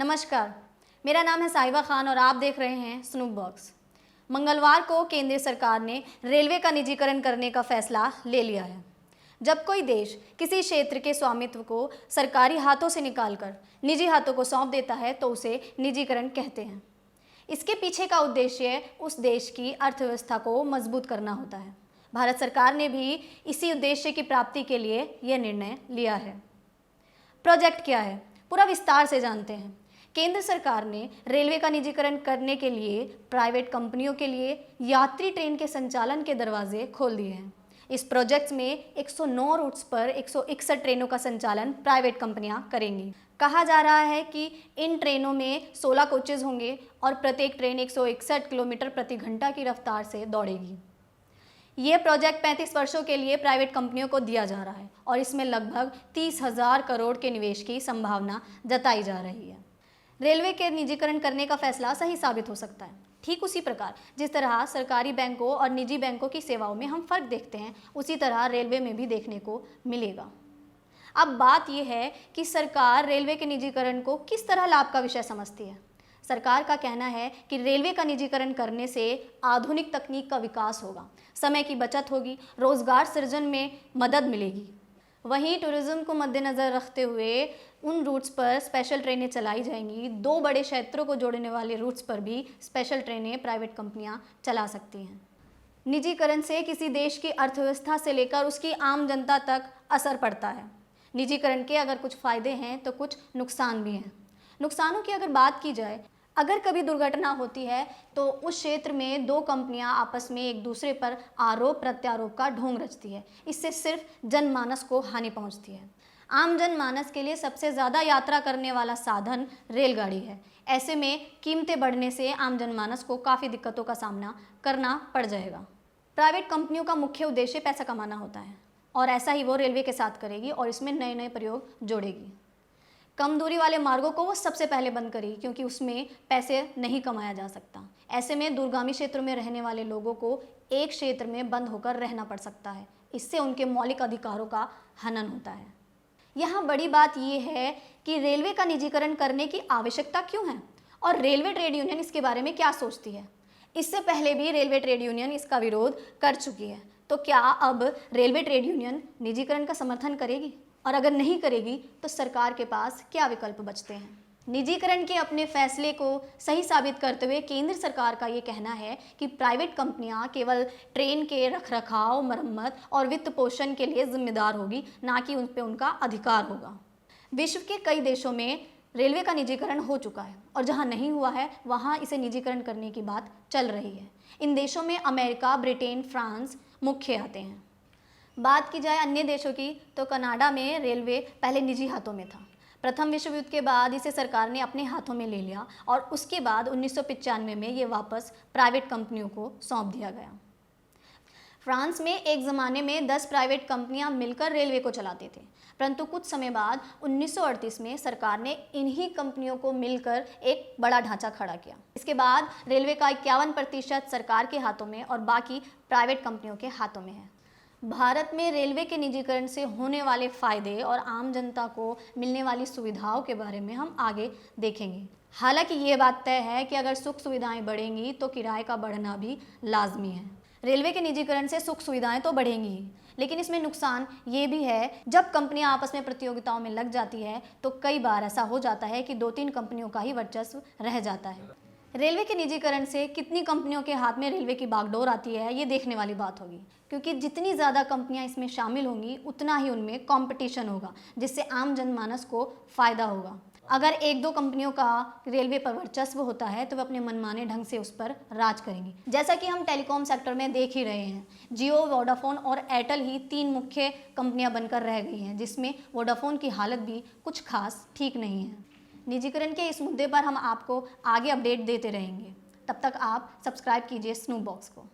नमस्कार, मेरा नाम है साहिबा खान और आप देख रहे हैं स्नूप बॉक्स। मंगलवार को केंद्र सरकार ने रेलवे का निजीकरण करने का फैसला ले लिया है। जब कोई देश किसी क्षेत्र के स्वामित्व को सरकारी हाथों से निकालकर निजी हाथों को सौंप देता है तो उसे निजीकरण कहते हैं। इसके पीछे का उद्देश्य उस देश की अर्थव्यवस्था को मजबूत करना होता है। भारत सरकार ने भी इसी उद्देश्य की प्राप्ति के लिए यह निर्णय लिया है। प्रोजेक्ट क्या है, पूरा विस्तार से जानते हैं। केंद्र सरकार ने रेलवे का निजीकरण करने के लिए प्राइवेट कंपनियों के लिए यात्री ट्रेन के संचालन के दरवाजे खोल दिए हैं। इस प्रोजेक्ट में 109 रूट्स पर 161 ट्रेनों का संचालन प्राइवेट कंपनियां करेंगी। कहा जा रहा है कि इन ट्रेनों में 16 कोचेज होंगे और प्रत्येक ट्रेन 161 किलोमीटर प्रति घंटा की रफ्तार से दौड़ेगी। ये प्रोजेक्ट 35 वर्षों के लिए प्राइवेट कंपनियों को दिया जा रहा है और इसमें लगभग 30,000 करोड़ के निवेश की संभावना जताई जा रही है। रेलवे के निजीकरण करने का फैसला सही साबित हो सकता है। ठीक उसी प्रकार जिस तरह सरकारी बैंकों और निजी बैंकों की सेवाओं में हम फर्क देखते हैं, उसी तरह रेलवे में भी देखने को मिलेगा। अब बात यह है कि सरकार रेलवे के निजीकरण को किस तरह लाभ का विषय समझती है। सरकार का कहना है कि रेलवे का निजीकरण करने से आधुनिक तकनीक का विकास होगा, समय की बचत होगी, रोजगार सृजन में मदद मिलेगी। वहीं टूरिज्म को मद्देनज़र रखते हुए उन रूट्स पर स्पेशल ट्रेनें चलाई जाएंगी। 2 बड़े क्षेत्रों को जोड़ने वाले रूट्स पर भी स्पेशल ट्रेनें प्राइवेट कंपनियां चला सकती हैं। निजीकरण से किसी देश की अर्थव्यवस्था से लेकर उसकी आम जनता तक असर पड़ता है। निजीकरण के अगर कुछ फ़ायदे हैं तो कुछ नुकसान भी हैं। नुकसानों की अगर बात की जाए, अगर कभी दुर्घटना होती है तो उस क्षेत्र में 2 कंपनियां आपस में एक दूसरे पर आरोप प्रत्यारोप का ढोंग रचती है। इससे सिर्फ जनमानस को हानि पहुंचती है। आम जनमानस के लिए सबसे ज़्यादा यात्रा करने वाला साधन रेलगाड़ी है। ऐसे में कीमतें बढ़ने से आम जनमानस को काफ़ी दिक्कतों का सामना करना पड़ जाएगा। प्राइवेट कंपनियों का मुख्य उद्देश्य पैसा कमाना होता है और ऐसा ही वो रेलवे के साथ करेगी और इसमें नए नए प्रयोग जोड़ेगी। कम दूरी वाले मार्गों को वो सबसे पहले बंद करेगी क्योंकि उसमें पैसे नहीं कमाया जा सकता। ऐसे में दूरगामी क्षेत्रों में रहने वाले लोगों को एक क्षेत्र में बंद होकर रहना पड़ सकता है। इससे उनके मौलिक अधिकारों का हनन होता है। यहाँ बड़ी बात यह है कि रेलवे का निजीकरण करने की आवश्यकता क्यों है और रेलवे ट्रेड यूनियन इसके बारे में क्या सोचती है। इससे पहले भी रेलवे ट्रेड यूनियन इसका विरोध कर चुकी है, तो क्या अब रेलवे ट्रेड यूनियन निजीकरण का समर्थन करेगी? और अगर नहीं करेगी तो सरकार के पास क्या विकल्प बचते हैं? निजीकरण के अपने फैसले को सही साबित करते हुए केंद्र सरकार का ये कहना है कि प्राइवेट कंपनियां केवल ट्रेन के रखरखाव, मरम्मत और वित्त पोषण के लिए जिम्मेदार होगी, ना कि उन पर उनका अधिकार होगा। विश्व के कई देशों में रेलवे का निजीकरण हो चुका है और जहां नहीं हुआ है वहां इसे निजीकरण करने की बात चल रही है। इन देशों में अमेरिका, ब्रिटेन, फ्रांस मुख्य आते हैं। बात की जाए अन्य देशों की तो कनाडा में रेलवे पहले निजी हाथों में था। प्रथम विश्व युद्ध के बाद इसे सरकार ने अपने हाथों में ले लिया और उसके बाद 1995 में ये वापस प्राइवेट कंपनियों को सौंप दिया गया। फ्रांस में एक ज़माने में 10 प्राइवेट कंपनियां मिलकर रेलवे को चलाते थे, परंतु कुछ समय बाद 1938 में सरकार ने इन्हीं कंपनियों को मिलकर एक बड़ा ढांचा खड़ा किया। इसके बाद रेलवे का 51% सरकार के हाथों में और बाकी प्राइवेट कंपनियों के हाथों में है। भारत में रेलवे के निजीकरण से होने वाले फ़ायदे और आम जनता को मिलने वाली सुविधाओं के बारे में हम आगे देखेंगे। हालांकि ये बात तय है कि अगर सुख सुविधाएं बढ़ेंगी तो किराए का बढ़ना भी लाजमी है। रेलवे के निजीकरण से सुख सुविधाएं तो बढ़ेंगी ही, लेकिन इसमें नुकसान ये भी है, जब कंपनियां आपस में प्रतियोगिताओं में लग जाती है तो कई बार ऐसा हो जाता है कि 2-3 कंपनियों का ही वर्चस्व रह जाता है। रेलवे के निजीकरण से कितनी कंपनियों के हाथ में रेलवे की बागडोर आती है ये देखने वाली बात होगी, क्योंकि जितनी ज़्यादा कंपनियां इसमें शामिल होंगी उतना ही उनमें कंपटीशन होगा, जिससे आम जनमानस को फ़ायदा होगा। अगर 1-2 कंपनियों का रेलवे पर वर्चस्व होता है तो वे अपने मनमाने ढंग से उस पर राज करेंगी, जैसा कि हम टेलीकॉम सेक्टर में देख ही रहे हैं। जियो, वोडाफोन और एयरटेल ही 3 मुख्य कंपनियां बनकर रह गई हैं, जिसमें वोडाफोन की हालत भी कुछ खास ठीक नहीं है। निजीकरण के इस मुद्दे पर हम आपको आगे अपडेट देते रहेंगे। तब तक आप सब्सक्राइब कीजिए स्नूप बॉक्स को।